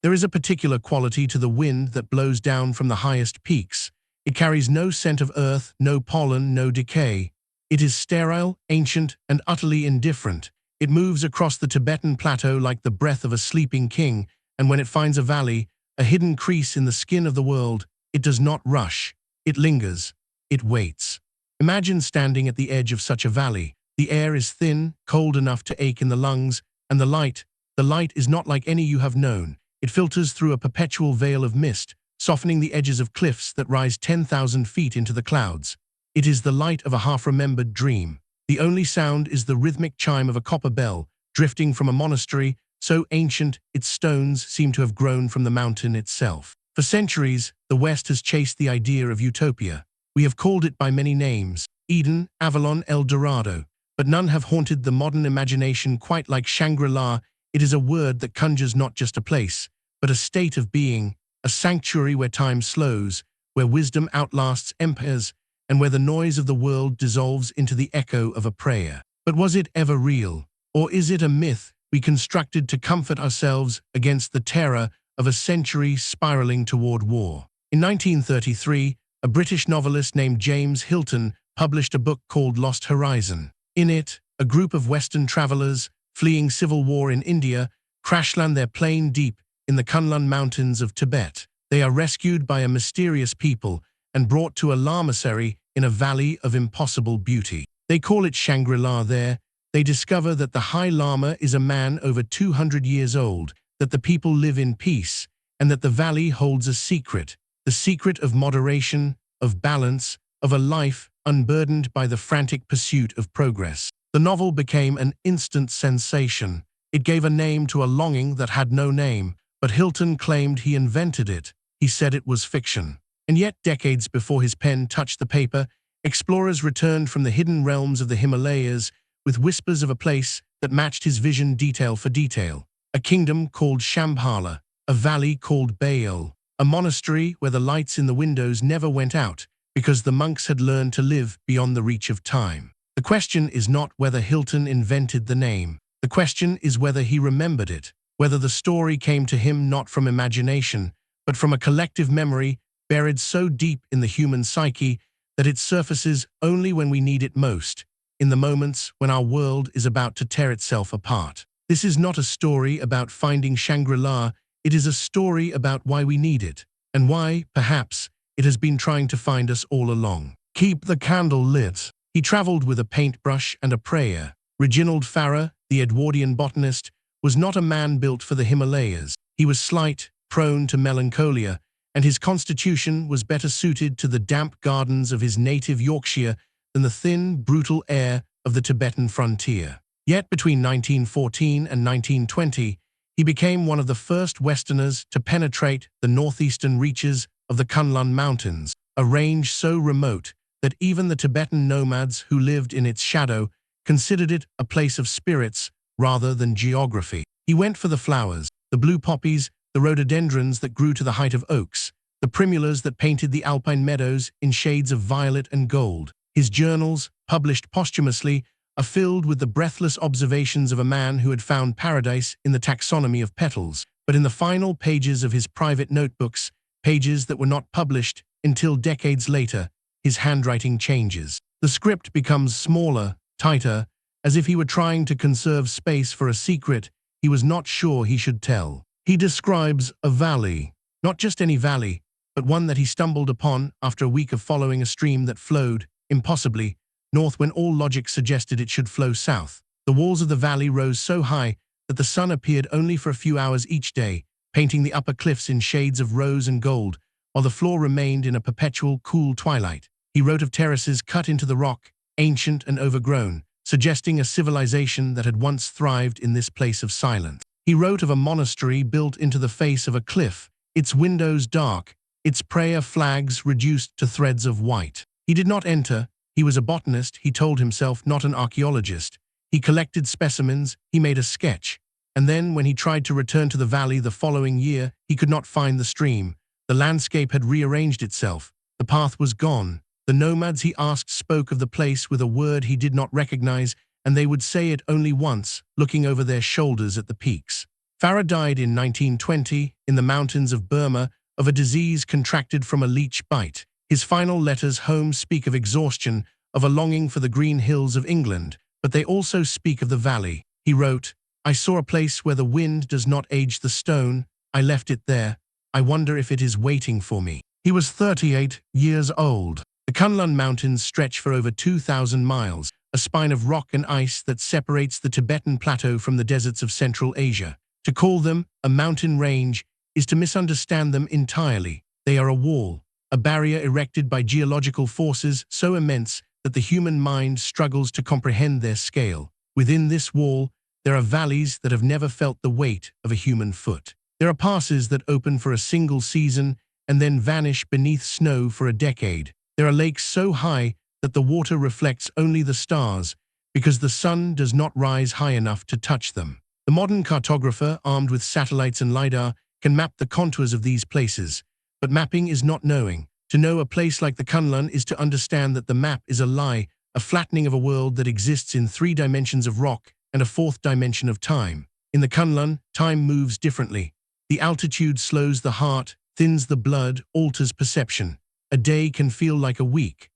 There is a particular quality to the wind that blows down from the highest peaks. It carries no scent of earth, no pollen, no decay. It is sterile, ancient, and utterly indifferent. It moves across the Tibetan plateau like the breath of a sleeping king, and when it finds a valley, a hidden crease in the skin of the world, it does not rush. It lingers. It waits. Imagine standing at the edge of such a valley. The air is thin, cold enough to ache in the lungs, and the light is not like any you have known. It filters through a perpetual veil of mist, softening the edges of cliffs that rise 10,000 feet into the clouds. It is the light of a half-remembered dream. The only sound is the rhythmic chime of a copper bell, drifting from a monastery, so ancient its stones seem to have grown from the mountain itself. For centuries, the West has chased the idea of utopia. We have called it by many names: Eden, Avalon, El Dorado. But none have haunted the modern imagination quite like Shangri-La. It is a word that conjures not just a place, but a state of being, a sanctuary where time slows, where wisdom outlasts empires, and where the noise of the world dissolves into the echo of a prayer. But was it ever real? Or is it a myth we constructed to comfort ourselves against the terror of a century spiraling toward war? In 1933, a British novelist named James Hilton published a book called Lost Horizon. In it, a group of Western travelers, fleeing civil war in India, crash-land their plane deep in the Kunlun Mountains of Tibet. They are rescued by a mysterious people and brought to a lamasery in a valley of impossible beauty. They call it Shangri-La there. They discover that the High Lama is a man over 200 years old, that the people live in peace, and that the valley holds a secret, the secret of moderation, of balance, of a life unburdened by the frantic pursuit of progress. The novel became an instant sensation. It gave a name to a longing that had no name, but Hilton claimed he invented it. He said it was fiction. And yet, decades before his pen touched the paper, explorers returned from the hidden realms of the Himalayas with whispers of a place that matched his vision detail for detail. A kingdom called Shambhala, a valley called Beyul, a monastery where the lights in the windows never went out because the monks had learned to live beyond the reach of time. The question is not whether Hilton invented the name. The question is whether he remembered it, whether the story came to him not from imagination, but from a collective memory buried so deep in the human psyche that it surfaces only when we need it most, in the moments when our world is about to tear itself apart. This is not a story about finding Shangri-La, it is a story about why we need it, and why, perhaps, it has been trying to find us all along. Keep the candle lit. He traveled with a paintbrush and a prayer. Reginald Farrer, the Edwardian botanist, was not a man built for the Himalayas. He was slight, prone to melancholia, and his constitution was better suited to the damp gardens of his native Yorkshire than the thin, brutal air of the Tibetan frontier. Yet between 1914 and 1920, he became one of the first Westerners to penetrate the northeastern reaches of the Kunlun Mountains, a range so remote that even the Tibetan nomads who lived in its shadow considered it a place of spirits rather than geography. He went for the flowers, the blue poppies, the rhododendrons that grew to the height of oaks, the primulas that painted the alpine meadows in shades of violet and gold. His journals, published posthumously, are filled with the breathless observations of a man who had found paradise in the taxonomy of petals. But in the final pages of his private notebooks, pages that were not published until decades later, his handwriting changes. The script becomes smaller, tighter, as if he were trying to conserve space for a secret he was not sure he should tell. He describes a valley, not just any valley, but one that he stumbled upon after a week of following a stream that flowed, impossibly, north when all logic suggested it should flow south. The walls of the valley rose so high that the sun appeared only for a few hours each day, painting the upper cliffs in shades of rose and gold, while the floor remained in a perpetual cool twilight. He wrote of terraces cut into the rock, ancient and overgrown, suggesting a civilization that had once thrived in this place of silence. He wrote of a monastery built into the face of a cliff, its windows dark, its prayer flags reduced to threads of white. He did not enter. He was a botanist, he told himself, not an archaeologist. He collected specimens, he made a sketch. And then, when he tried to return to the valley the following year, he could not find the stream. The landscape had rearranged itself. The path was gone. The nomads he asked spoke of the place with a word he did not recognize, and they would say it only once, looking over their shoulders at the peaks. Farrer died in 1920 in the mountains of Burma of a disease contracted from a leech bite. His final letters home speak of exhaustion, of a longing for the green hills of England, but they also speak of the valley. He wrote, "I saw a place where the wind does not age the stone. I left it there. I wonder if it is waiting for me." He was 38 years old. The Kunlun Mountains stretch for over 2,000 miles, a spine of rock and ice that separates the Tibetan plateau from the deserts of Central Asia. To call them a mountain range is to misunderstand them entirely. They are a wall, a barrier erected by geological forces so immense that the human mind struggles to comprehend their scale. Within this wall, there are valleys that have never felt the weight of a human foot. There are passes that open for a single season and then vanish beneath snow for a decade. There are lakes so high that the water reflects only the stars because the sun does not rise high enough to touch them. The modern cartographer, armed with satellites and LiDAR, can map the contours of these places. But mapping is not knowing. To know a place like the Kunlun is to understand that the map is a lie, a flattening of a world that exists in 3 dimensions of rock and a 4th dimension of time. In the Kunlun, time moves differently. The altitude slows the heart, thins the blood, alters perception. A day can feel like a week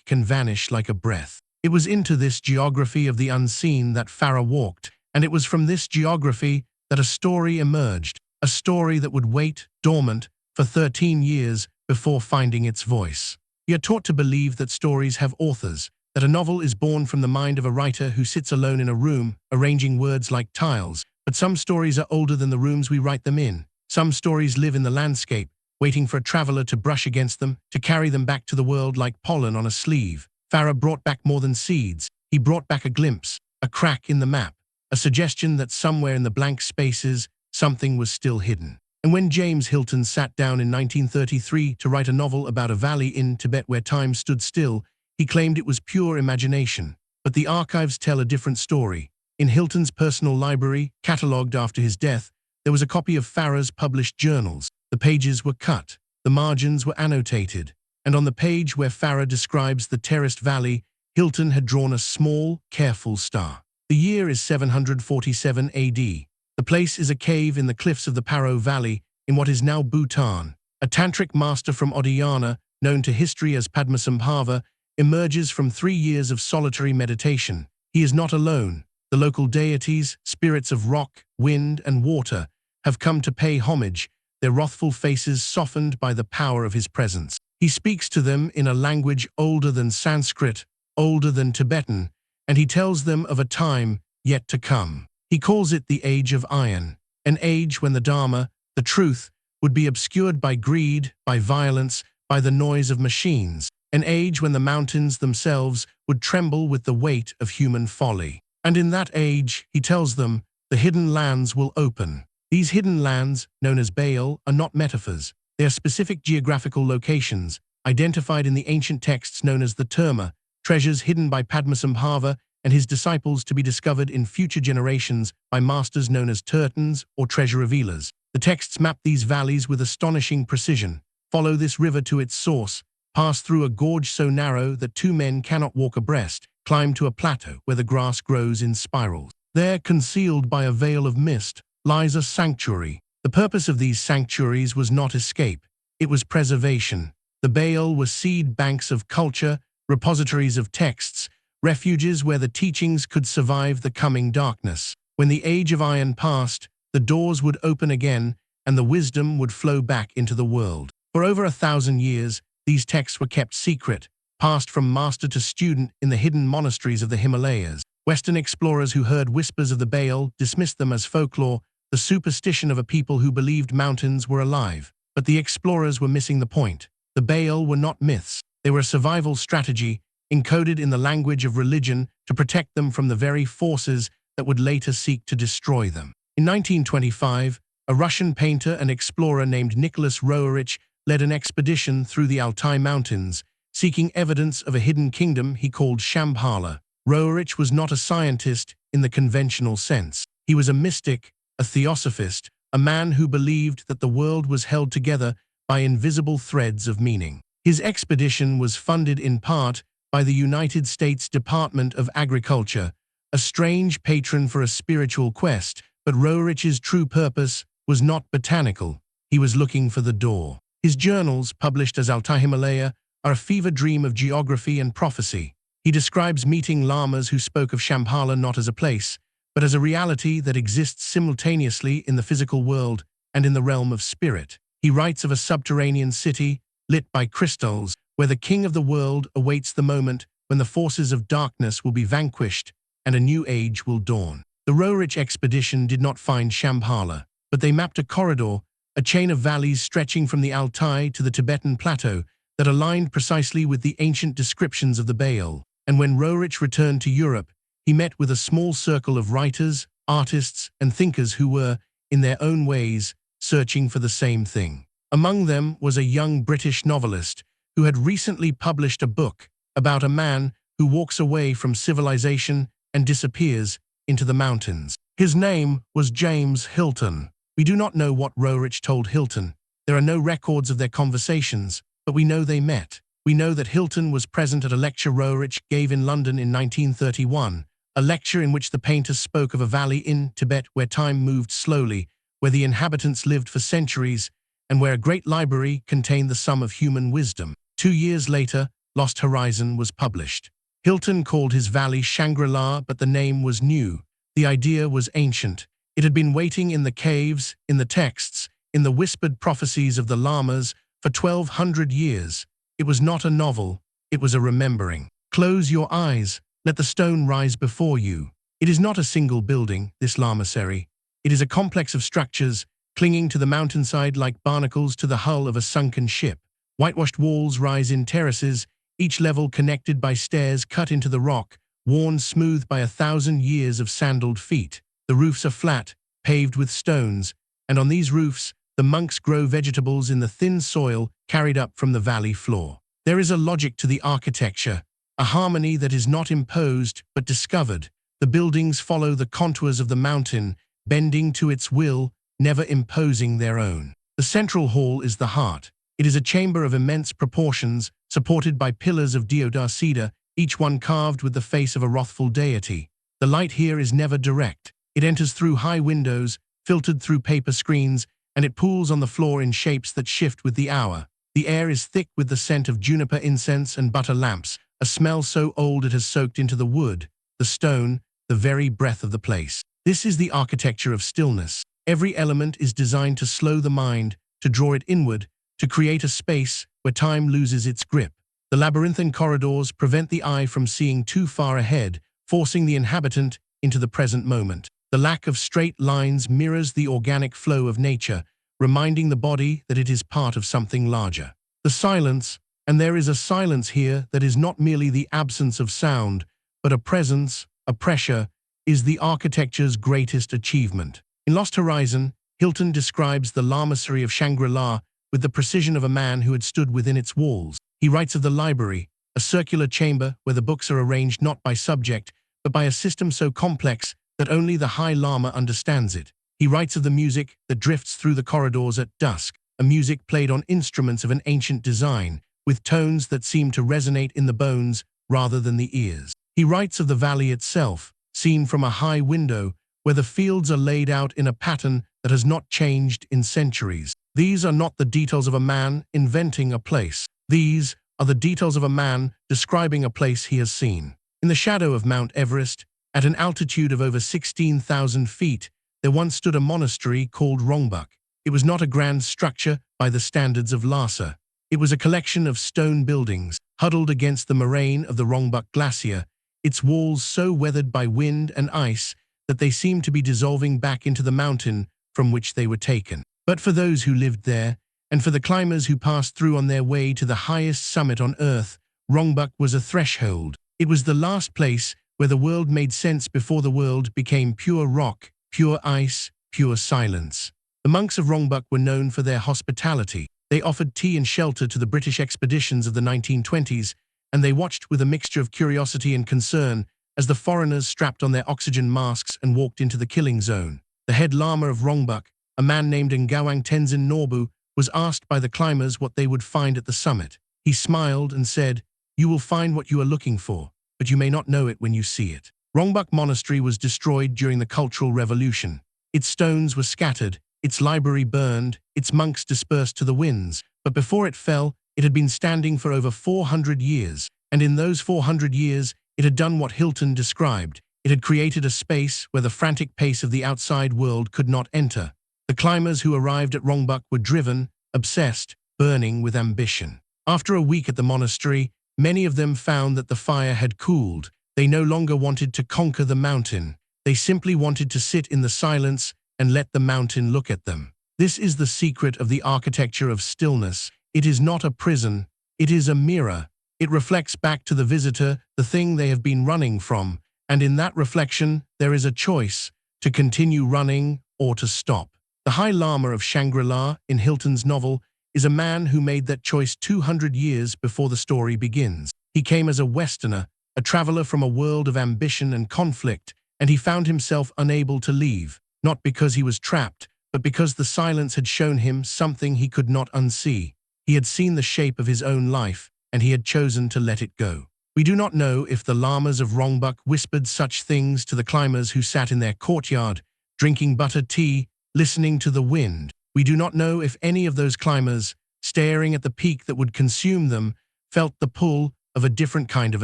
can vanish like a breath. It was into this geography of the unseen that Farrer walked, and it was from this geography that a story emerged, a story that would wait, dormant, for 13 years before finding its voice. We are taught to believe that stories have authors, that a novel is born from the mind of a writer who sits alone in a room, arranging words like tiles. But some stories are older than the rooms we write them in. Some stories live in the landscape, waiting for a traveler to brush against them, to carry them back to the world like pollen on a sleeve. Farrer brought back more than seeds. He brought back a glimpse, a crack in the map, a suggestion that somewhere in the blank spaces, something was still hidden. And when James Hilton sat down in 1933 to write a novel about a valley in Tibet where time stood still, he claimed it was pure imagination. But the archives tell a different story. In Hilton's personal library, catalogued after his death, there was a copy of Farrer's published journals. The pages were cut, the margins were annotated, and on the page where Farrer describes the terraced valley, Hilton had drawn a small, careful star. The year is 747 AD. The place is a cave in the cliffs of the Paro Valley in what is now Bhutan. A tantric master from Odayana, known to history as Padmasambhava, emerges from 3 years of solitary meditation. He is not alone. The local deities, spirits of rock, wind, and water, have come to pay homage, their wrathful faces softened by the power of his presence. He speaks to them in a language older than Sanskrit, older than Tibetan, and he tells them of a time yet to come. He calls it the Age of Iron, an age when the Dharma, the truth, would be obscured by greed, by violence, by the noise of machines, an age when the mountains themselves would tremble with the weight of human folly. And in that age, he tells them, the hidden lands will open. These hidden lands, known as Beyul, are not metaphors. They are specific geographical locations, identified in the ancient texts known as the Terma, treasures hidden by Padmasambhava and his disciples to be discovered in future generations by masters known as Tertans or treasure revealers. The texts map these valleys with astonishing precision. Follow this river to its source, pass through a gorge so narrow that 2 men cannot walk abreast, climb to a plateau where the grass grows in spirals. There, concealed by a veil of mist, lies a sanctuary. The purpose of these sanctuaries was not escape, it was preservation. The Beyul were seed banks of culture, repositories of texts, refuges where the teachings could survive the coming darkness. When the Age of Iron passed, the doors would open again and the wisdom would flow back into the world. For over 1,000 years, these texts were kept secret, passed from master to student in the hidden monasteries of the Himalayas. Western explorers who heard whispers of the Beyul dismissed them as folklore, the superstition of a people who believed mountains were alive. But the explorers were missing the point. The Beyul were not myths. They were a survival strategy, encoded in the language of religion to protect them from the very forces that would later seek to destroy them. In 1925, a Russian painter and explorer named Nicholas Roerich led an expedition through the Altai Mountains, seeking evidence of a hidden kingdom he called Shambhala. Roerich was not a scientist in the conventional sense. He was a mystic, a theosophist, a man who believed that the world was held together by invisible threads of meaning. His expedition was funded in part by the United States Department of Agriculture, a strange patron for a spiritual quest, But Roerich's true purpose was not botanical. He was looking for the door. His journals, published as Altai Himalaya, are a fever dream of geography and prophecy. He describes meeting lamas who spoke of Shambhala not as a place, but as a reality that exists simultaneously in the physical world and in the realm of spirit. He writes of a subterranean city, lit by crystals, where the king of the world awaits the moment when the forces of darkness will be vanquished and a new age will dawn. The Roerich expedition did not find Shambhala, but they mapped a corridor, a chain of valleys stretching from the Altai to the Tibetan plateau that aligned precisely with the ancient descriptions of the Beyul. And when Roerich returned to Europe, he met with a small circle of writers, artists, and thinkers who were, in their own ways, searching for the same thing. Among them was a young British novelist who had recently published a book about a man who walks away from civilization and disappears into the mountains. His name was James Hilton. We do not know what Roerich told Hilton. There are no records of their conversations, but we know they met. We know that Hilton was present at a lecture Roerich gave in London in 1931, a lecture in which the painter spoke of a valley in Tibet where time moved slowly, where the inhabitants lived for centuries, and where a great library contained the sum of human wisdom. 2 years later, Lost Horizon was published. Hilton called his valley Shangri-La, but the name was new. The idea was ancient. It had been waiting in the caves, in the texts, in the whispered prophecies of the lamas for 1,200 years. It was not a novel, it was a remembering. Close your eyes, let the stone rise before you. It is not a single building, this lamasery. It is a complex of structures, clinging to the mountainside like barnacles to the hull of a sunken ship. Whitewashed walls rise in terraces, each level connected by stairs cut into the rock, worn smooth by 1,000 years of sandaled feet. The roofs are flat, paved with stones, and on these roofs, the monks grow vegetables in the thin soil carried up from the valley floor. There is a logic to the architecture, a harmony that is not imposed but discovered. The buildings follow the contours of the mountain, bending to its will, never imposing their own. The central hall is the heart. It is a chamber of immense proportions, supported by pillars of deodar cedar, each one carved with the face of a wrathful deity. The light here is never direct. It enters through high windows, filtered through paper screens, and it pools on the floor in shapes that shift with the hour. The air is thick with the scent of juniper incense and butter lamps, a smell so old it has soaked into the wood, the stone, the very breath of the place. This is the architecture of stillness. Every element is designed to slow the mind, to draw it inward, to create a space where time loses its grip. The labyrinthine corridors prevent the eye from seeing too far ahead, forcing the inhabitant into the present moment. The lack of straight lines mirrors the organic flow of nature, reminding the body that it is part of something larger. The silence, and there is a silence here that is not merely the absence of sound, but a presence, a pressure, is the architecture's greatest achievement. In Lost Horizon, Hilton describes the lamasery of Shangri-La with the precision of a man who had stood within its walls. He writes of the library, a circular chamber where the books are arranged not by subject, but by a system so complex that only the High Lama understands it. He writes of the music that drifts through the corridors at dusk, a music played on instruments of an ancient design, with tones that seem to resonate in the bones rather than the ears. He writes of the valley itself, seen from a high window, where the fields are laid out in a pattern that has not changed in centuries. These are not the details of a man inventing a place. These are the details of a man describing a place he has seen. In the shadow of Mount Everest, at an altitude of over 16,000 feet, there once stood a monastery called Rongbuk. It was not a grand structure by the standards of Lhasa. It was a collection of stone buildings, huddled against the moraine of the Rongbuk Glacier, its walls so weathered by wind and ice that they seemed to be dissolving back into the mountain from which they were taken. But for those who lived there, and for the climbers who passed through on their way to the highest summit on Earth, Rongbuk was a threshold. It was the last place where the world made sense before the world became pure rock, pure ice, pure silence. The monks of Rongbuk were known for their hospitality. They offered tea and shelter to the British expeditions of the 1920s, and they watched with a mixture of curiosity and concern as the foreigners strapped on their oxygen masks and walked into the killing zone. The head lama of Rongbuk, a man named Ngawang Tenzin Norbu, was asked by the climbers what they would find at the summit. He smiled and said, "You will find what you are looking for, but you may not know it when you see it." Rongbuk Monastery was destroyed during the Cultural Revolution. Its stones were scattered, its library burned, its monks dispersed to the winds. But before it fell, it had been standing for over 400 years. And in those 400 years, it had done what Hilton described. It had created a space where the frantic pace of the outside world could not enter. The climbers who arrived at Rongbuk were driven, obsessed, burning with ambition. After a week at the monastery, many of them found that the fire had cooled. They no longer wanted to conquer the mountain. They simply wanted to sit in the silence and let the mountain look at them. This is the secret of the architecture of stillness. It is not a prison. It is a mirror. It reflects back to the visitor the thing they have been running from. And in that reflection, there is a choice to continue running or to stop. The High Lama of Shangri-La in Hilton's novel is a man who made that choice 200 years before the story begins. He came as a Westerner, a traveler from a world of ambition and conflict, and he found himself unable to leave, not because he was trapped, but because the silence had shown him something he could not unsee. He had seen the shape of his own life, and he had chosen to let it go. We do not know if the lamas of Rongbuk whispered such things to the climbers who sat in their courtyard, drinking butter tea, listening to the wind. We do not know if any of those climbers, staring at the peak that would consume them, felt the pull of a different kind of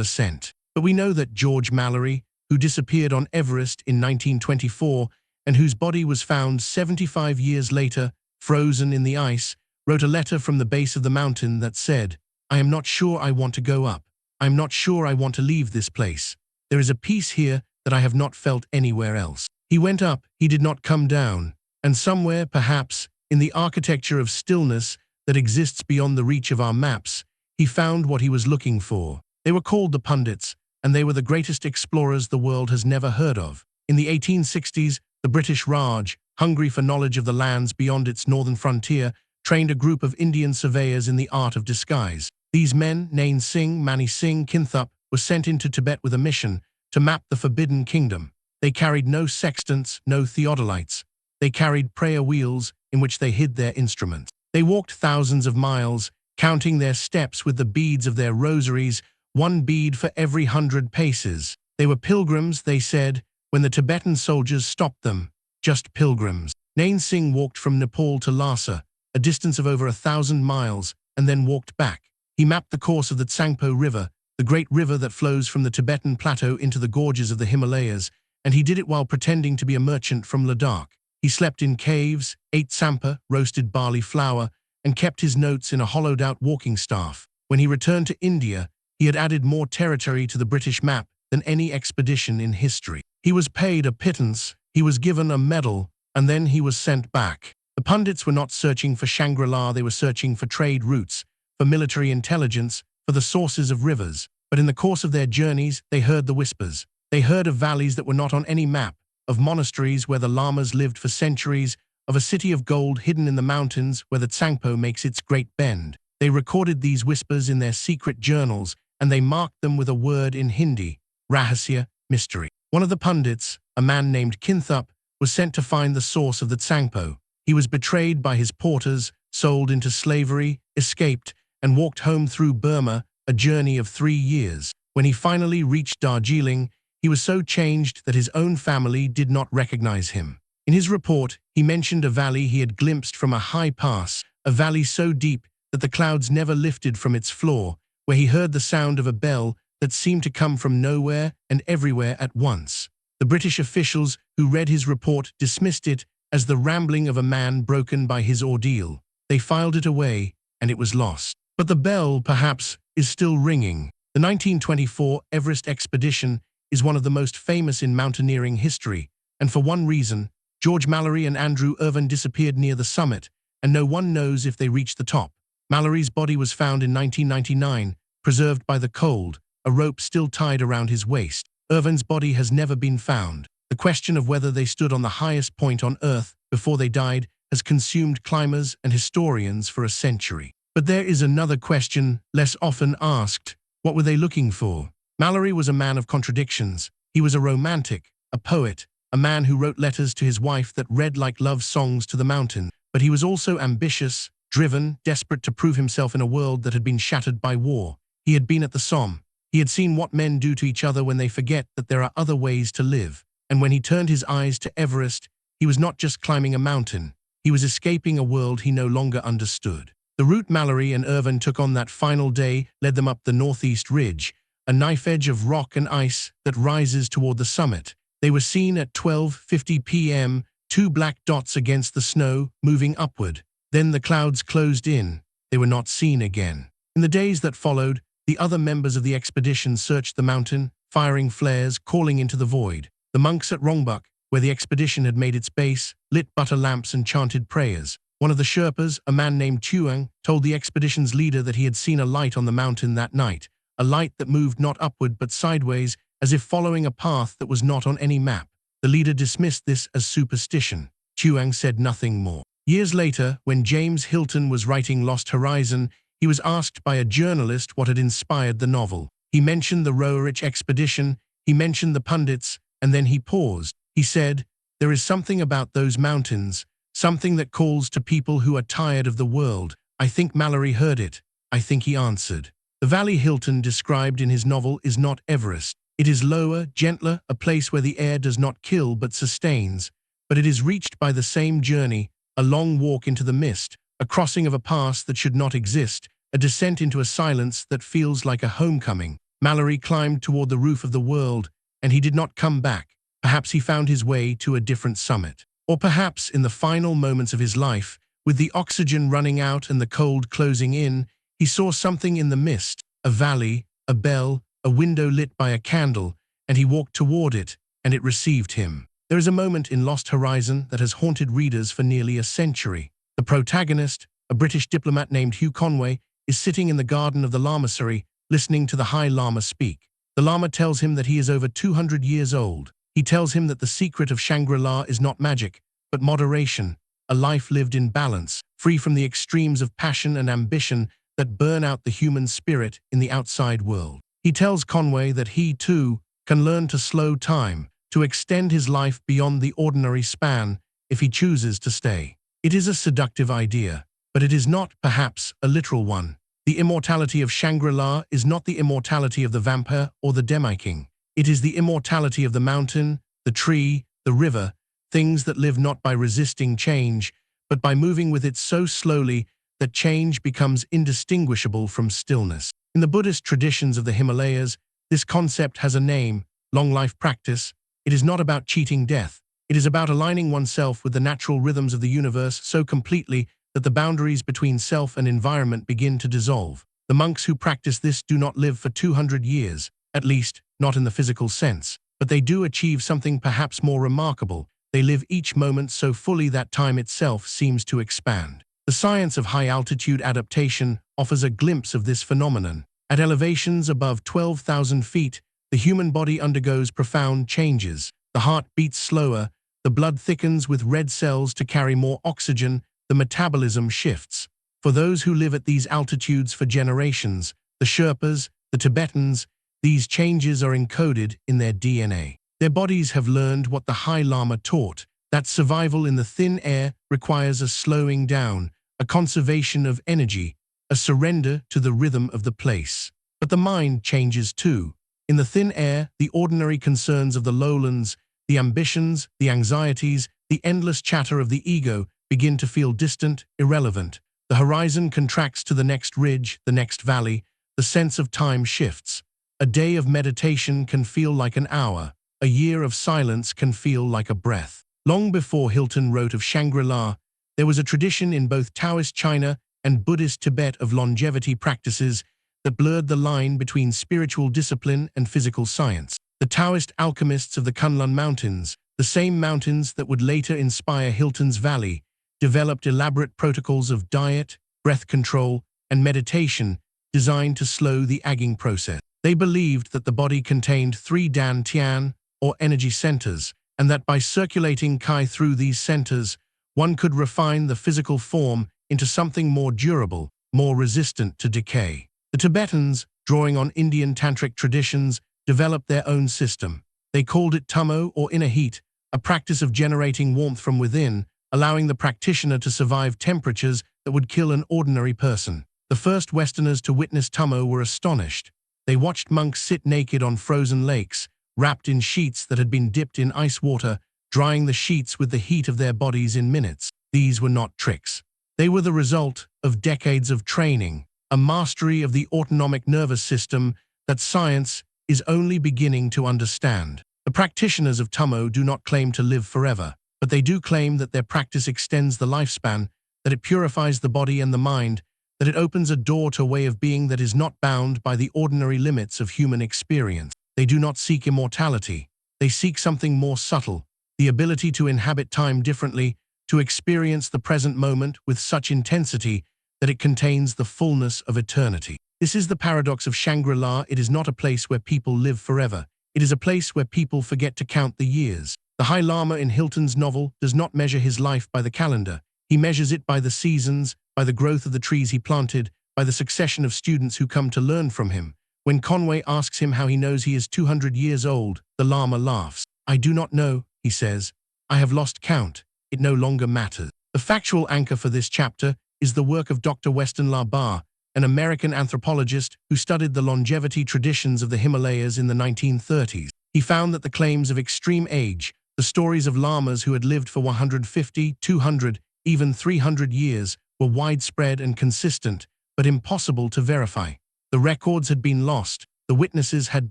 ascent. But we know that George Mallory, who disappeared on Everest in 1924 and whose body was found 75 years later, frozen in the ice, wrote a letter from the base of the mountain that said, "I am not sure I want to go up. I am not sure I want to leave this place. There is a peace here that I have not felt anywhere else." He went up, he did not come down, and somewhere, perhaps, in the architecture of stillness that exists beyond the reach of our maps, he found what he was looking for. They were called the pundits, and they were the greatest explorers the world has never heard of. In the 1860s, the British Raj, hungry for knowledge of the lands beyond its northern frontier, trained a group of Indian surveyors in the art of disguise. These men, Nain Singh, Mani Singh, Kinthup, were sent into Tibet with a mission to map the Forbidden Kingdom. They carried no sextants, no theodolites. They carried prayer wheels in which they hid their instruments. They walked thousands of miles, counting their steps with the beads of their rosaries, one bead for every 100 paces. They were pilgrims, they said, when the Tibetan soldiers stopped them. Just pilgrims. Nain Singh walked from Nepal to Lhasa, a distance of over 1,000 miles, and then walked back. He mapped the course of the Tsangpo River, the great river that flows from the Tibetan plateau into the gorges of the Himalayas, and he did it while pretending to be a merchant from Ladakh. He slept in caves, ate tsampa, roasted barley flour, and kept his notes in a hollowed-out walking staff. When he returned to India, he had added more territory to the British map than any expedition in history. He was paid a pittance, he was given a medal, and then he was sent back. The pundits were not searching for Shangri-La, they were searching for trade routes, for military intelligence, for the sources of rivers. But in the course of their journeys, they heard the whispers. They heard of valleys that were not on any map, of monasteries where the lamas lived for centuries, of a city of gold hidden in the mountains where the Tsangpo makes its great bend. They recorded these whispers in their secret journals, and they marked them with a word in Hindi, rahasya, mystery. One of the pundits, a man named Kinthup, was sent to find the source of the Tsangpo. He was betrayed by his porters, sold into slavery, escaped, and walked home through Burma, a journey of 3 years. When he finally reached Darjeeling, he was so changed that his own family did not recognize him. In his report, he mentioned a valley he had glimpsed from a high pass, a valley so deep that the clouds never lifted from its floor, where he heard the sound of a bell that seemed to come from nowhere and everywhere at once. The British officials who read his report dismissed it as the rambling of a man broken by his ordeal. They filed it away, and it was lost. But the bell, perhaps, is still ringing. The 1924 Everest expedition is one of the most famous in mountaineering history, and for one reason, George Mallory and Andrew Irvine disappeared near the summit, and no one knows if they reached the top. Mallory's body was found in 1999, preserved by the cold, a rope still tied around his waist. Irvine's body has never been found. The question of whether they stood on the highest point on Earth before they died has consumed climbers and historians for a century. But there is another question, less often asked. What were they looking for? Mallory was a man of contradictions. He was a romantic, a poet, a man who wrote letters to his wife that read like love songs to the mountain. But he was also ambitious, driven, desperate to prove himself in a world that had been shattered by war. He had been at the Somme. He had seen what men do to each other when they forget that there are other ways to live. And when he turned his eyes to Everest, he was not just climbing a mountain, he was escaping a world he no longer understood. The route Mallory and Irvine took on that final day led them up the northeast ridge, a knife edge of rock and ice that rises toward the summit. They were seen at 12:50 p.m., two black dots against the snow, moving upward. Then the clouds closed in. They were not seen again. In the days that followed, the other members of the expedition searched the mountain, firing flares, calling into the void. The monks at Rongbuk, where the expedition had made its base, lit butter lamps and chanted prayers. One of the Sherpas, a man named Chuang, told the expedition's leader that he had seen a light on the mountain that night, a light that moved not upward but sideways, as if following a path that was not on any map. The leader dismissed this as superstition. Chuang said nothing more. Years later, when James Hilton was writing Lost Horizon, he was asked by a journalist what had inspired the novel. He mentioned the Roerich expedition, he mentioned the pundits, and then he paused. He said, "There is something about those mountains, something that calls to people who are tired of the world." I think Mallory heard it. I think he answered. The valley Hilton described in his novel is not Everest. It is lower, gentler, a place where the air does not kill but sustains, but it is reached by the same journey, a long walk into the mist, a crossing of a pass that should not exist, a descent into a silence that feels like a homecoming. Mallory climbed toward the roof of the world, and he did not come back. Perhaps he found his way to a different summit. Or perhaps in the final moments of his life, with the oxygen running out and the cold closing in, he saw something in the mist, a valley, a bell, a window lit by a candle, and he walked toward it, and it received him. There is a moment in Lost Horizon that has haunted readers for nearly a century. The protagonist, a British diplomat named Hugh Conway, is sitting in the garden of the lamasery, listening to the High Lama speak. The Lama tells him that he is over 200 years old. He tells him that the secret of Shangri-La is not magic, but moderation, a life lived in balance, free from the extremes of passion and ambition that burn out the human spirit in the outside world. He tells Conway that he, too, can learn to slow time, to extend his life beyond the ordinary span if he chooses to stay. It is a seductive idea, but it is not, perhaps, a literal one. The immortality of Shangri-La is not the immortality of the vampire or the demi-king. It is the immortality of the mountain, the tree, the river, things that live not by resisting change, but by moving with it so slowly that change becomes indistinguishable from stillness. In the Buddhist traditions of the Himalayas, this concept has a name, long life practice. It is not about cheating death. It is about aligning oneself with the natural rhythms of the universe so completely that the boundaries between self and environment begin to dissolve. The monks who practice this do not live for 200 years, at least not in the physical sense, but they do achieve something perhaps more remarkable. They live each moment so fully that time itself seems to expand. The science of high-altitude adaptation offers a glimpse of this phenomenon. At elevations above 12,000 feet, the human body undergoes profound changes. The heart beats slower, the blood thickens with red cells to carry more oxygen, the metabolism shifts. For those who live at these altitudes for generations, the Sherpas, the Tibetans, these changes are encoded in their DNA. Their bodies have learned what the High Lama taught, that survival in the thin air requires a slowing down, a conservation of energy, a surrender to the rhythm of the place. But the mind changes too. In the thin air, the ordinary concerns of the lowlands, the ambitions, the anxieties, the endless chatter of the ego begin to feel distant, irrelevant. The horizon contracts to the next ridge, the next valley. The sense of time shifts. A day of meditation can feel like an hour. A year of silence can feel like a breath. Long before Hilton wrote of Shangri-La, there was a tradition in both Taoist China and Buddhist Tibet of longevity practices that blurred the line between spiritual discipline and physical science. The Taoist alchemists of the Kunlun Mountains, the same mountains that would later inspire Hilton's Valley, developed elaborate protocols of diet, breath control, and meditation designed to slow the aging process. They believed that the body contained 3 Dan Tian, or energy centers, and that by circulating Qi through these centers, one could refine the physical form into something more durable, more resistant to decay. The Tibetans, drawing on Indian tantric traditions, developed their own system. They called it tummo, or inner heat, a practice of generating warmth from within, allowing the practitioner to survive temperatures that would kill an ordinary person. The first Westerners to witness tummo were astonished. They watched monks sit naked on frozen lakes, wrapped in sheets that had been dipped in ice water, drying the sheets with the heat of their bodies in minutes. These were not tricks. They were the result of decades of training, a mastery of the autonomic nervous system that science is only beginning to understand. The practitioners of Tummo do not claim to live forever, but they do claim that their practice extends the lifespan, that it purifies the body and the mind, that it opens a door to a way of being that is not bound by the ordinary limits of human experience. They do not seek immortality. They seek something more subtle, the ability to inhabit time differently, to experience the present moment with such intensity that it contains the fullness of eternity. This is the paradox of Shangri-La. It is not a place where people live forever. It is a place where people forget to count the years. The High Lama in Hilton's novel does not measure his life by the calendar. He measures it by the seasons, by the growth of the trees he planted, by the succession of students who come to learn from him. When Conway asks him how he knows he is 200 years old, the Lama laughs. "I do not know," he says. "I have lost count. It no longer matters." The factual anchor for this chapter is the work of Dr. Weston La Barre, an American anthropologist who studied the longevity traditions of the Himalayas in the 1930s. He found that the claims of extreme age, the stories of lamas who had lived for 150, 200, even 300 years, were widespread and consistent, but impossible to verify. The records had been lost, the witnesses had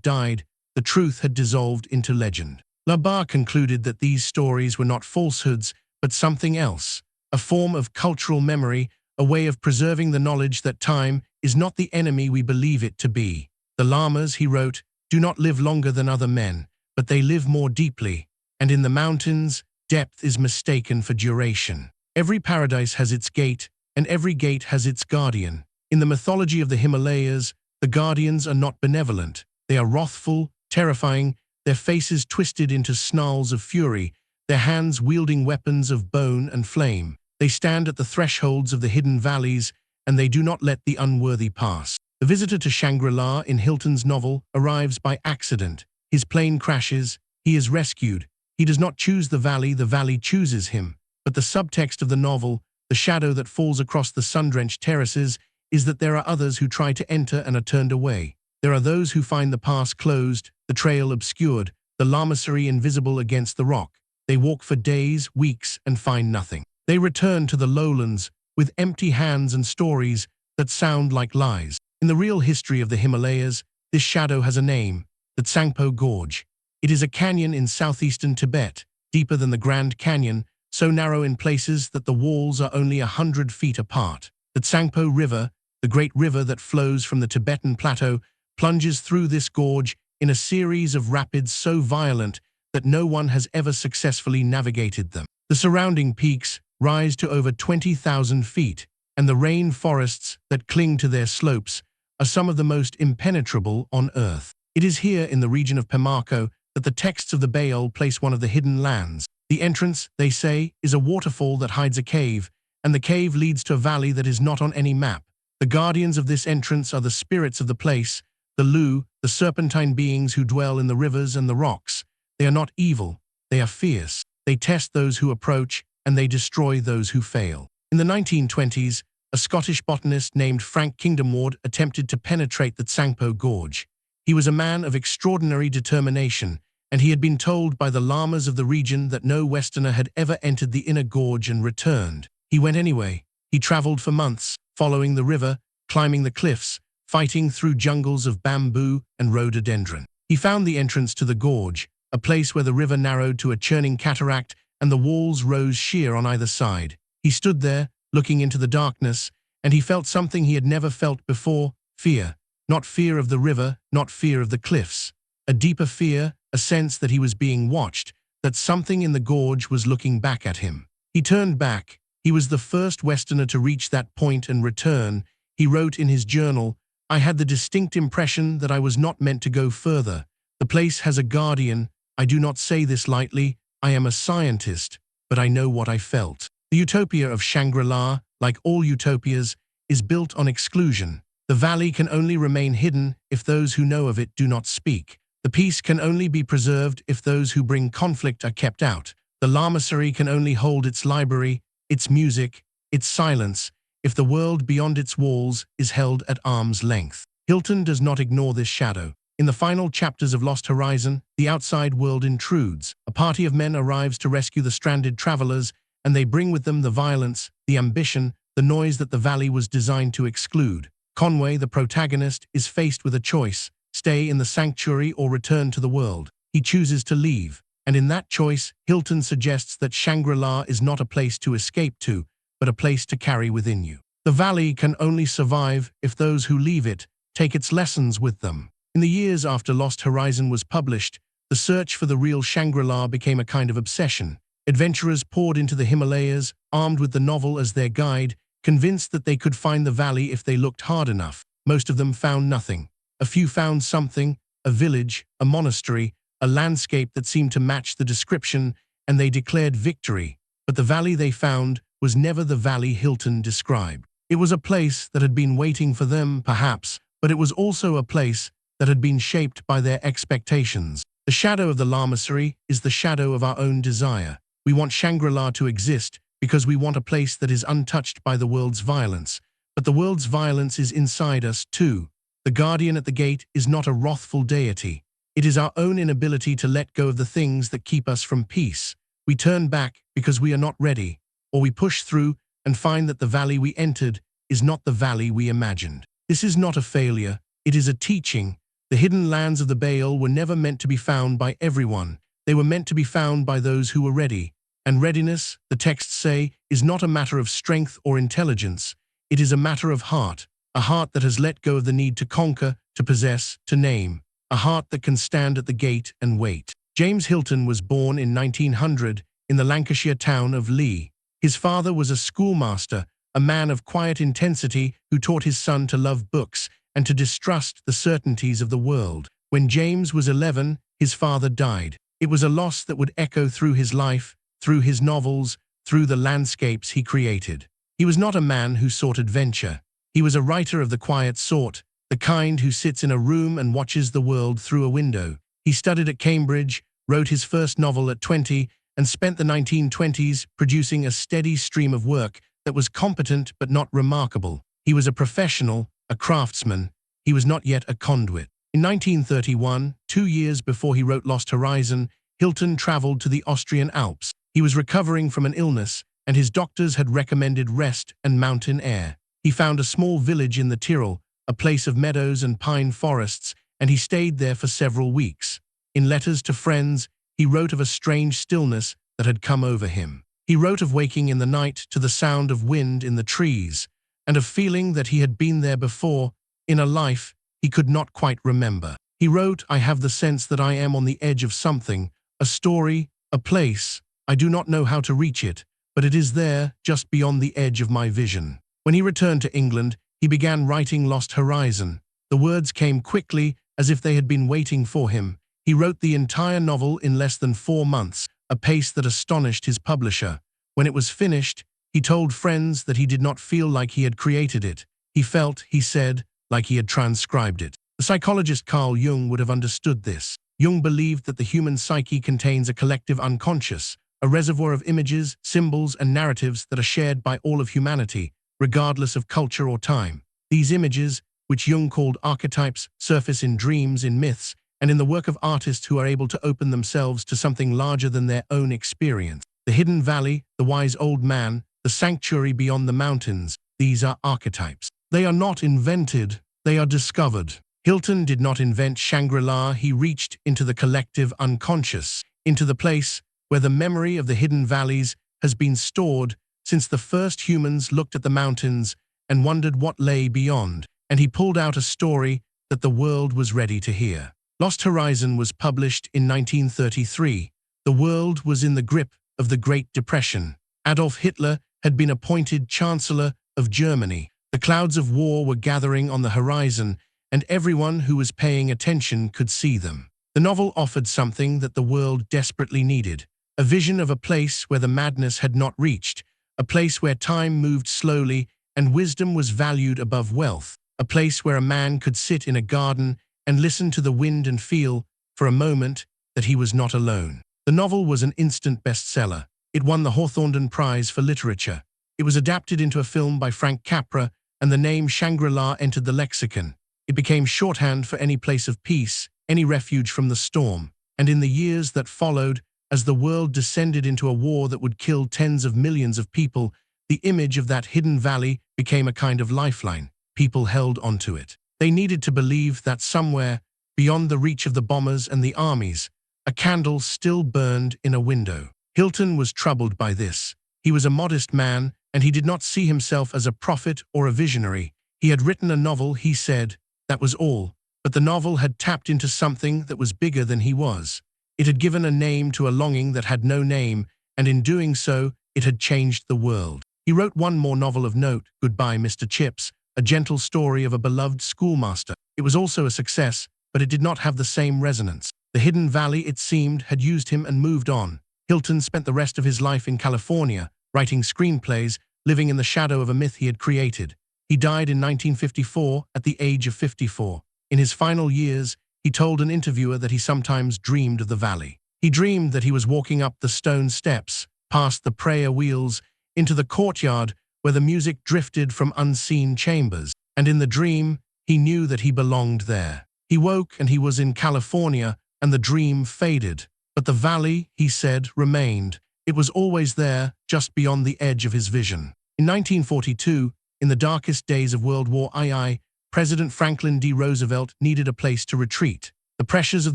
died, the truth had dissolved into legend. La Barre concluded that these stories were not falsehoods, but something else, a form of cultural memory, a way of preserving the knowledge that time is not the enemy we believe it to be. The lamas, he wrote, do not live longer than other men, but they live more deeply, and in the mountains, depth is mistaken for duration. Every paradise has its gate, and every gate has its guardian. In the mythology of the Himalayas, the guardians are not benevolent. They are wrathful, terrifying, their faces twisted into snarls of fury, their hands wielding weapons of bone and flame. They stand at the thresholds of the hidden valleys, and they do not let the unworthy pass. The visitor to Shangri-La in Hilton's novel arrives by accident. His plane crashes, he is rescued. He does not choose the valley chooses him. But the subtext of the novel, the shadow that falls across the sun-drenched terraces, is that there are others who try to enter and are turned away. There are those who find the pass closed, the trail obscured, the lamasery invisible against the rock. They walk for days, weeks, and find nothing. They return to the lowlands with empty hands and stories that sound like lies. In the real history of the Himalayas, this shadow has a name, the Tsangpo Gorge. It is a canyon in southeastern Tibet, deeper than the Grand Canyon, so narrow in places that the walls are only 100 feet apart. The Tsangpo River, the great river that flows from the Tibetan plateau, plunges through this gorge in a series of rapids so violent that no one has ever successfully navigated them. The surrounding peaks rise to over 20,000 feet, and the rain forests that cling to their slopes are some of the most impenetrable on Earth. It is here in the region of Pemako that the texts of the Beyul place one of the hidden lands. The entrance, they say, is a waterfall that hides a cave, and the cave leads to a valley that is not on any map. The guardians of this entrance are the spirits of the place, the Lu, the serpentine beings who dwell in the rivers and the rocks. They are not evil, they are fierce. They test those who approach, and they destroy those who fail. In the 1920s, a Scottish botanist named Frank Kingdomward attempted to penetrate the Tsangpo Gorge. He was a man of extraordinary determination, and he had been told by the lamas of the region that no Westerner had ever entered the inner gorge and returned. He went anyway. He traveled for months, following the river, climbing the cliffs, fighting through jungles of bamboo and rhododendron. He found the entrance to the gorge, a place where the river narrowed to a churning cataract and the walls rose sheer on either side. He stood there, looking into the darkness, and he felt something he had never felt before, fear. Not fear of the river, not fear of the cliffs. A deeper fear, a sense that he was being watched, that something in the gorge was looking back at him. He turned back. He was the first Westerner to reach that point and return. He wrote in his journal, "I had the distinct impression that I was not meant to go further. The place has a guardian. I do not say this lightly. I am a scientist, but I know what I felt." The utopia of Shangri-La, like all utopias, is built on exclusion. The valley can only remain hidden if those who know of it do not speak. The peace can only be preserved if those who bring conflict are kept out. The lamasery can only hold its library, its music, its silence, if the world beyond its walls is held at arm's length. Hilton does not ignore this shadow. In the final chapters of Lost Horizon, the outside world intrudes. A party of men arrives to rescue the stranded travelers, and they bring with them the violence, the ambition, the noise that the valley was designed to exclude. Conway, the protagonist, is faced with a choice: stay in the sanctuary or return to the world. He chooses to leave, and in that choice, Hilton suggests that Shangri-La is not a place to escape to, but a place to carry within you. The valley can only survive if those who leave it take its lessons with them. In the years after Lost Horizon was published, the search for the real Shangri-La became a kind of obsession. Adventurers poured into the Himalayas, armed with the novel as their guide, convinced that they could find the valley if they looked hard enough. Most of them found nothing. A few found something: a village, a monastery, a landscape that seemed to match the description, and they declared victory. But the valley they found was never the valley Hilton described. It was a place that had been waiting for them, perhaps, but it was also a place that had been shaped by their expectations. The shadow of the lamasery is the shadow of our own desire. We want Shangri-La to exist because we want a place that is untouched by the world's violence. But the world's violence is inside us too. The guardian at the gate is not a wrathful deity. It is our own inability to let go of the things that keep us from peace. We turn back because we are not ready, or we push through and find that the valley we entered is not the valley we imagined. This is not a failure, it is a teaching. The hidden lands of the Beyul were never meant to be found by everyone. They were meant to be found by those who were ready. And readiness, the texts say, is not a matter of strength or intelligence. It is a matter of heart, a heart that has let go of the need to conquer, to possess, to name, a heart that can stand at the gate and wait. James Hilton was born in 1900 in the Lancashire town of Lee. His father was a schoolmaster, a man of quiet intensity who taught his son to love books and to distrust the certainties of the world. When James was 11, his father died. It was a loss that would echo through his life, through his novels, through the landscapes he created. He was not a man who sought adventure. He was a writer of the quiet sort, the kind who sits in a room and watches the world through a window. He studied at Cambridge, wrote his first novel at 20, and spent the 1920s producing a steady stream of work that was competent but not remarkable. He was a professional, a craftsman. He was not yet a conduit. In 1931, 2 years before he wrote Lost Horizon, Hilton traveled to the Austrian Alps. He was recovering from an illness, and his doctors had recommended rest and mountain air. He found a small village in the Tyrol, a place of meadows and pine forests, and he stayed there for several weeks. In letters to friends, he wrote of a strange stillness that had come over him. He wrote of waking in the night to the sound of wind in the trees, and of feeling that he had been there before, in a life he could not quite remember. He wrote, "I have the sense that I am on the edge of something, a story, a place. I do not know how to reach it, but it is there, just beyond the edge of my vision." When he returned to England, he began writing Lost Horizon. The words came quickly, as if they had been waiting for him. He wrote the entire novel in less than 4 months, a pace that astonished his publisher. When it was finished, he told friends that he did not feel like he had created it. He felt, he said, like he had transcribed it. The psychologist Carl Jung would have understood this. Jung believed that the human psyche contains a collective unconscious, a reservoir of images, symbols, and narratives that are shared by all of humanity, regardless of culture or time. These images, which Jung called archetypes, surface in dreams, in myths, and in the work of artists who are able to open themselves to something larger than their own experience. The hidden valley, the wise old man, the sanctuary beyond the mountains, these are archetypes. They are not invented, they are discovered. Hilton did not invent Shangri-La, he reached into the collective unconscious, into the place where the memory of the hidden valleys has been stored since the first humans looked at the mountains and wondered what lay beyond, and he pulled out a story that the world was ready to hear. Lost Horizon was published in 1933. The world was in the grip of the Great Depression. Adolf Hitler had been appointed Chancellor of Germany. The clouds of war were gathering on the horizon, and everyone who was paying attention could see them. The novel offered something that the world desperately needed, a vision of a place where the madness had not reached, a place where time moved slowly and wisdom was valued above wealth, a place where a man could sit in a garden and listen to the wind and feel, for a moment, that he was not alone. The novel was an instant bestseller. It won the Hawthornden Prize for Literature. It was adapted into a film by Frank Capra, and the name Shangri-La entered the lexicon. It became shorthand for any place of peace, any refuge from the storm. And in the years that followed, as the world descended into a war that would kill tens of millions of people, the image of that hidden valley became a kind of lifeline. People held onto it. They needed to believe that somewhere, beyond the reach of the bombers and the armies, a candle still burned in a window. Hilton was troubled by this. He was a modest man, and he did not see himself as a prophet or a visionary. He had written a novel, he said, that was all. But the novel had tapped into something that was bigger than he was. It had given a name to a longing that had no name, and in doing so, it had changed the world. He wrote one more novel of note, Goodbye, Mr. Chips, a gentle story of a beloved schoolmaster. It was also a success, but it did not have the same resonance. The hidden valley, it seemed, had used him and moved on. Hilton spent the rest of his life in California, writing screenplays, living in the shadow of a myth he had created. He died in 1954 at the age of 54. In his final years, he told an interviewer that he sometimes dreamed of the valley. He dreamed that he was walking up the stone steps, past the prayer wheels, into the courtyard where the music drifted from unseen chambers. And in the dream, he knew that he belonged there. He woke and he was in California, and the dream faded. But the valley, he said, remained. It was always there, just beyond the edge of his vision. In 1942, in the darkest days of World War II, President Franklin D. Roosevelt needed a place to retreat. The pressures of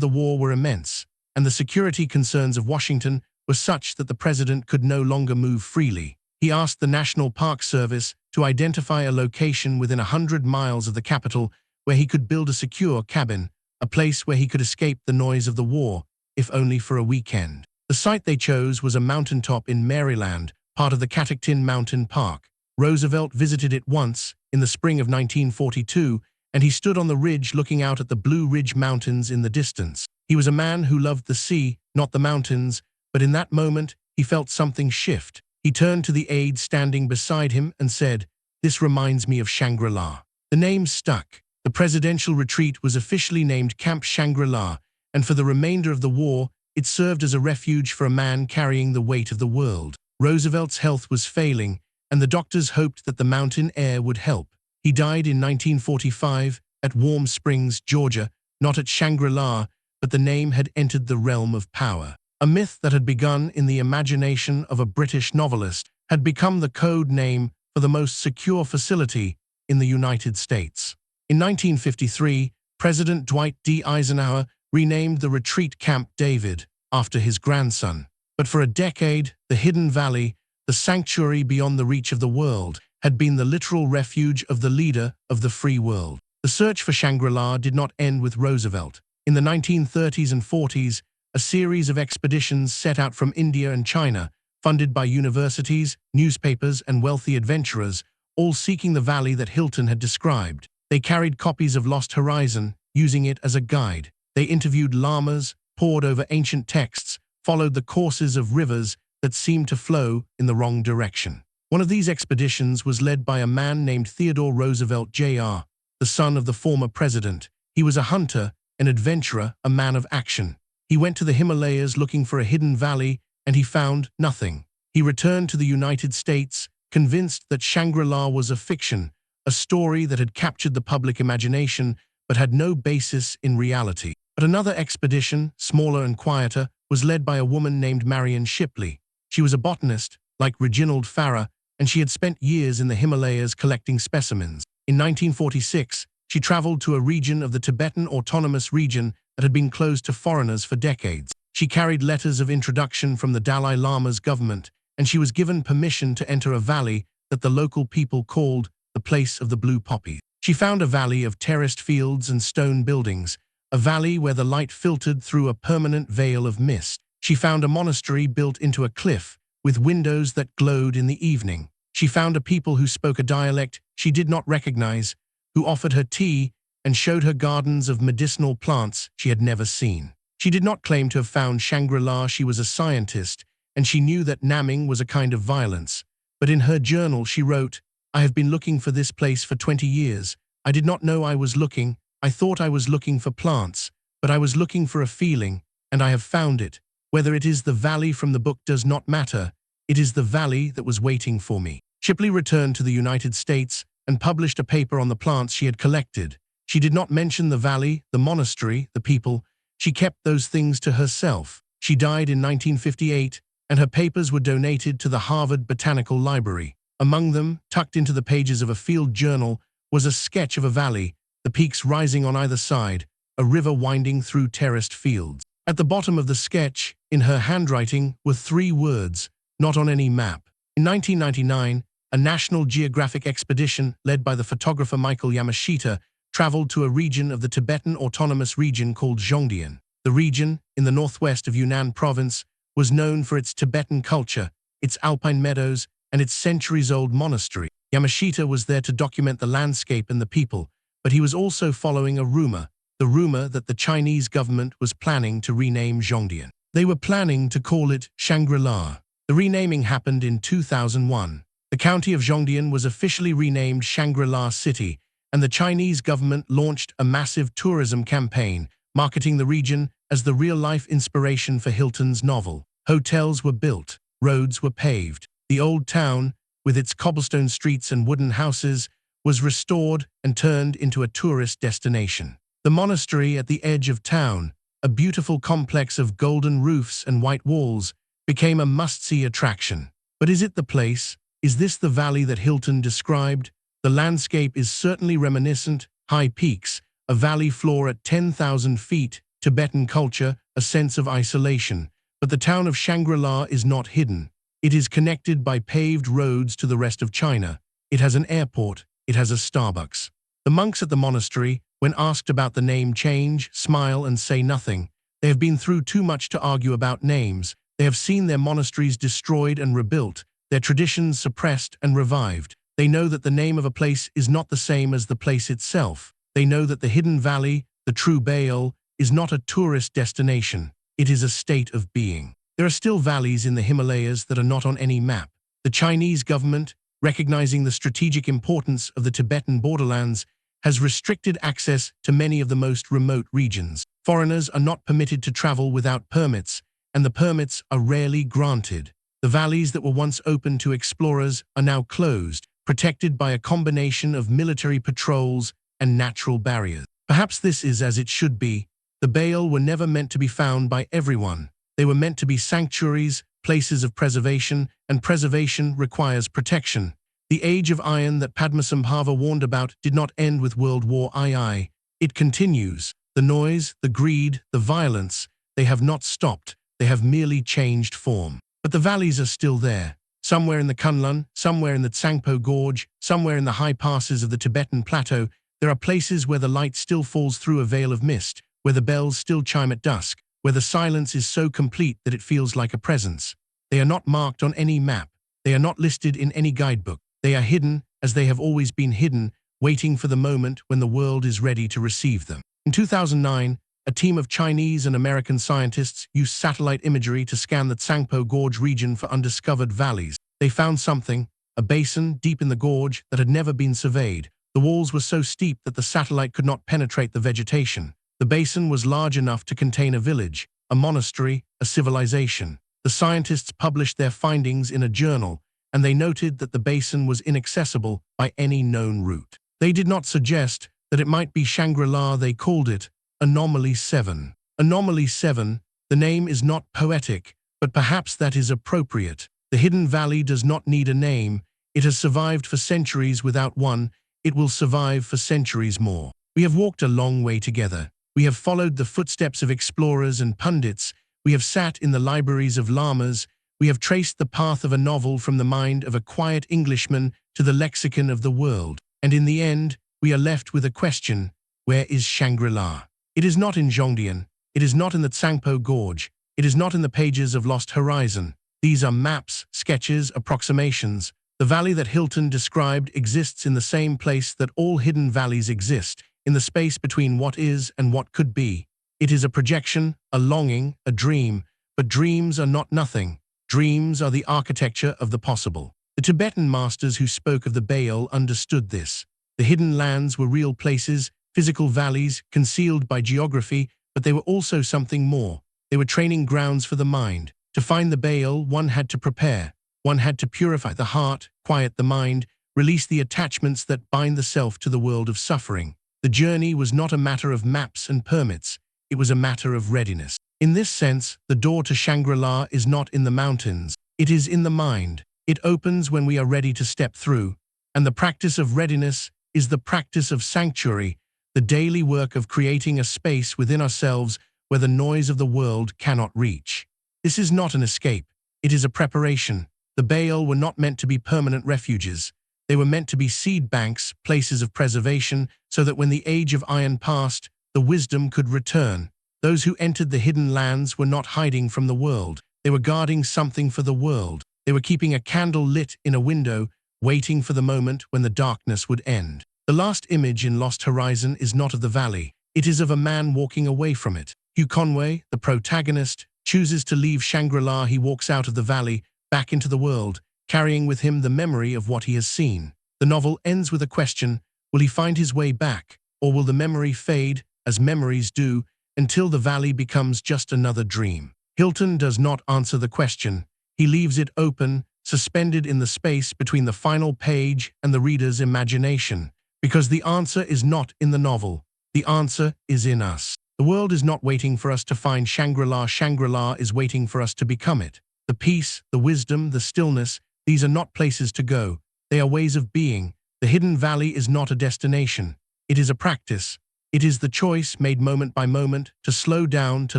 the war were immense, and the security concerns of Washington were such that the president could no longer move freely. He asked the National Park Service to identify a location within 100 miles of the capital where he could build a secure cabin, a place where he could escape the noise of the war, if only for a weekend. The site they chose was a mountaintop in Maryland, part of the Catoctin Mountain Park. Roosevelt visited it once, in the spring of 1942, and he stood on the ridge looking out at the Blue Ridge Mountains in the distance. He was a man who loved the sea, not the mountains, but in that moment, he felt something shift. He turned to the aide standing beside him and said, "This reminds me of Shangri-La." The name stuck. The presidential retreat was officially named Camp Shangri-La, and for the remainder of the war, it served as a refuge for a man carrying the weight of the world. Roosevelt's health was failing, and the doctors hoped that the mountain air would help. He died in 1945 at Warm Springs, Georgia, not at Shangri-La, but the name had entered the realm of power. A myth that had begun in the imagination of a British novelist had become the code name for the most secure facility in the United States. In 1953, President Dwight D. Eisenhower renamed the retreat Camp David after his grandson. But for a decade, the hidden valley, the sanctuary beyond the reach of the world, had been the literal refuge of the leader of the free world. The search for Shangri-La did not end with Roosevelt. In the 1930s and 40s, a series of expeditions set out from India and China, funded by universities, newspapers, and wealthy adventurers, all seeking the valley that Hilton had described. They carried copies of Lost Horizon, using it as a guide. They interviewed lamas, pored over ancient texts, followed the courses of rivers that seemed to flow in the wrong direction. One of these expeditions was led by a man named Theodore Roosevelt Jr., the son of the former president. He was a hunter, an adventurer, a man of action. He went to the Himalayas looking for a hidden valley, and he found nothing. He returned to the United States, convinced that Shangri-La was a fiction, a story that had captured the public imagination but had no basis in reality. But another expedition, smaller and quieter, was led by a woman named Marion Shipley. She was a botanist, like Reginald Farrer, and she had spent years in the Himalayas collecting specimens. In 1946, she traveled to a region of the Tibetan Autonomous Region that had been closed to foreigners for decades. She carried letters of introduction from the Dalai Lama's government, and she was given permission to enter a valley that the local people called the Place of the Blue Poppies. She found a valley of terraced fields and stone buildings, a valley where the light filtered through a permanent veil of mist. She found a monastery built into a cliff, with windows that glowed in the evening. She found a people who spoke a dialect she did not recognize, who offered her tea and showed her gardens of medicinal plants she had never seen. She did not claim to have found Shangri-La. She was a scientist, and she knew that namming was a kind of violence. But in her journal she wrote, "I have been looking for this place for 20 years. I did not know I was looking. I thought I was looking for plants, but I was looking for a feeling, and I have found it. Whether it is the valley from the book does not matter. It is the valley that was waiting for me." Shipley returned to the United States and published a paper on the plants she had collected. She did not mention the valley, the monastery, the people. She kept those things to herself. She died in 1958, and her papers were donated to the Harvard Botanical Library. Among them, tucked into the pages of a field journal, was a sketch of a valley, the peaks rising on either side, a river winding through terraced fields. At the bottom of the sketch, in her handwriting, were 3 words, not on any map. In 1999, a National Geographic expedition led by the photographer Michael Yamashita traveled to a region of the Tibetan Autonomous Region called Zhongdian. The region, in the northwest of Yunnan province, was known for its Tibetan culture, its alpine meadows, and its centuries-old monastery. Yamashita was there to document the landscape and the people, but he was also following a rumor, the rumor that the Chinese government was planning to rename Zhongdian. They were planning to call it Shangri-La. The renaming happened in 2001. The county of Zhongdian was officially renamed Shangri-La City, and the Chinese government launched a massive tourism campaign, marketing the region as the real-life inspiration for Hilton's novel. Hotels were built, roads were paved. The old town, with its cobblestone streets and wooden houses, was restored and turned into a tourist destination. The monastery at the edge of town, a beautiful complex of golden roofs and white walls, became a must-see attraction. But is it the place? Is this the valley that Hilton described? The landscape is certainly reminiscent: high peaks, a valley floor at 10,000 feet, Tibetan culture, a sense of isolation. But the town of Shangri-La is not hidden. It is connected by paved roads to the rest of China. It has an airport. It has a Starbucks. The monks at the monastery, when asked about the name change, smile and say nothing. They have been through too much to argue about names. They have seen their monasteries destroyed and rebuilt, their traditions suppressed and revived. They know that the name of a place is not the same as the place itself. They know that the hidden valley, the true Beyul, is not a tourist destination. It is a state of being. There are still valleys in the Himalayas that are not on any map. The Chinese government, recognizing the strategic importance of the Tibetan borderlands, has restricted access to many of the most remote regions. Foreigners are not permitted to travel without permits, and the permits are rarely granted. The valleys that were once open to explorers are now closed, protected by a combination of military patrols and natural barriers. Perhaps this is as it should be. The Beyul were never meant to be found by everyone. They were meant to be sanctuaries, places of preservation, and preservation requires protection. The age of iron that Padmasambhava warned about did not end with World War II. It continues. The noise, the greed, the violence, they have not stopped. They have merely changed form. But the valleys are still there. Somewhere in the Kunlun, somewhere in the Tsangpo Gorge, somewhere in the high passes of the Tibetan Plateau, there are places where the light still falls through a veil of mist, where the bells still chime at dusk, where the silence is so complete that it feels like a presence. They are not marked on any map. They are not listed in any guidebook. They are hidden, as they have always been hidden, waiting for the moment when the world is ready to receive them. In 2009, a team of Chinese and American scientists used satellite imagery to scan the Tsangpo Gorge region for undiscovered valleys. They found something, a basin deep in the gorge that had never been surveyed. The walls were so steep that the satellite could not penetrate the vegetation. The basin was large enough to contain a village, a monastery, a civilization. The scientists published their findings in a journal, and they noted that the basin was inaccessible by any known route. They did not suggest that it might be Shangri-La. They called it Anomaly 7. Anomaly 7, the name is not poetic, but perhaps that is appropriate. The hidden valley does not need a name. It has survived for centuries without one. It will survive for centuries more. We have walked a long way together. We have followed the footsteps of explorers and pundits. We have sat in the libraries of lamas. We have traced the path of a novel from the mind of a quiet Englishman to the lexicon of the world. And in the end, we are left with a question: where is Shangri-La? It is not in Zhongdian. It is not in the Tsangpo Gorge. It is not in the pages of Lost Horizon. These are maps, sketches, approximations. The valley that Hilton described exists in the same place that all hidden valleys exist, in the space between what is and what could be. It is a projection, a longing, a dream, but dreams are not nothing. Dreams are the architecture of the possible. The Tibetan masters who spoke of the Beyul understood this. The hidden lands were real places, physical valleys, concealed by geography, but they were also something more. They were training grounds for the mind. To find the Beyul, one had to prepare. One had to purify the heart, quiet the mind, release the attachments that bind the self to the world of suffering. The journey was not a matter of maps and permits, it was a matter of readiness. In this sense, the door to Shangri-La is not in the mountains, it is in the mind. It opens when we are ready to step through, and the practice of readiness is the practice of sanctuary, the daily work of creating a space within ourselves where the noise of the world cannot reach. This is not an escape, it is a preparation. The Beyul were not meant to be permanent refuges. They were meant to be seed banks, places of preservation, so that when the age of iron passed, the wisdom could return. Those who entered the hidden lands were not hiding from the world. They were guarding something for the world. They were keeping a candle lit in a window, waiting for the moment when the darkness would end. The last image in Lost Horizon is not of the valley. It is of a man walking away from it. Hugh Conway, the protagonist, chooses to leave Shangri-La. He walks out of the valley, back into the world, carrying with him the memory of what he has seen. The novel ends with a question: will he find his way back, or will the memory fade, as memories do, until the valley becomes just another dream? Hilton does not answer the question. He leaves it open, suspended in the space between the final page and the reader's imagination. Because the answer is not in the novel. The answer is in us. The world is not waiting for us to find Shangri-La. Shangri-La is waiting for us to become it. The peace, the wisdom, the stillness, these are not places to go. They are ways of being. The hidden valley is not a destination. It is a practice. It is the choice made moment by moment to slow down, to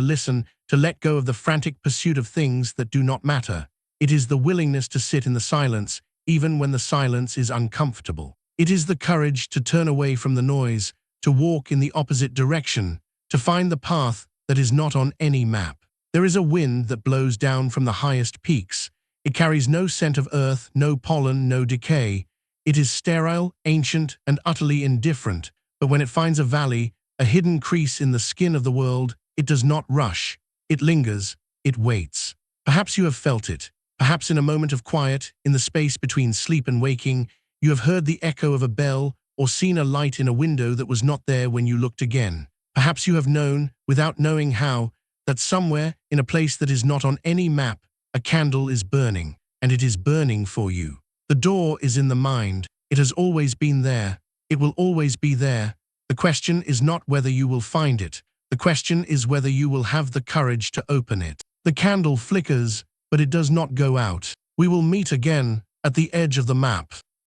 listen, to let go of the frantic pursuit of things that do not matter. It is the willingness to sit in the silence, even when the silence is uncomfortable. It is the courage to turn away from the noise, to walk in the opposite direction, to find the path that is not on any map. There is a wind that blows down from the highest peaks. It carries no scent of earth, no pollen, no decay. It is sterile, ancient, and utterly indifferent. But when it finds a valley, a hidden crease in the skin of the world, it does not rush. It lingers. It waits. Perhaps you have felt it. Perhaps in a moment of quiet, in the space between sleep and waking, you have heard the echo of a bell or seen a light in a window that was not there when you looked again. Perhaps you have known, without knowing how, that somewhere, in a place that is not on any map, a candle is burning, and it is burning for you. The door is in the mind. It has always been there. It will always be there. The question is not whether you will find it. The question is whether you will have the courage to open it. The candle flickers, but it does not go out. We will meet again at the edge of the map.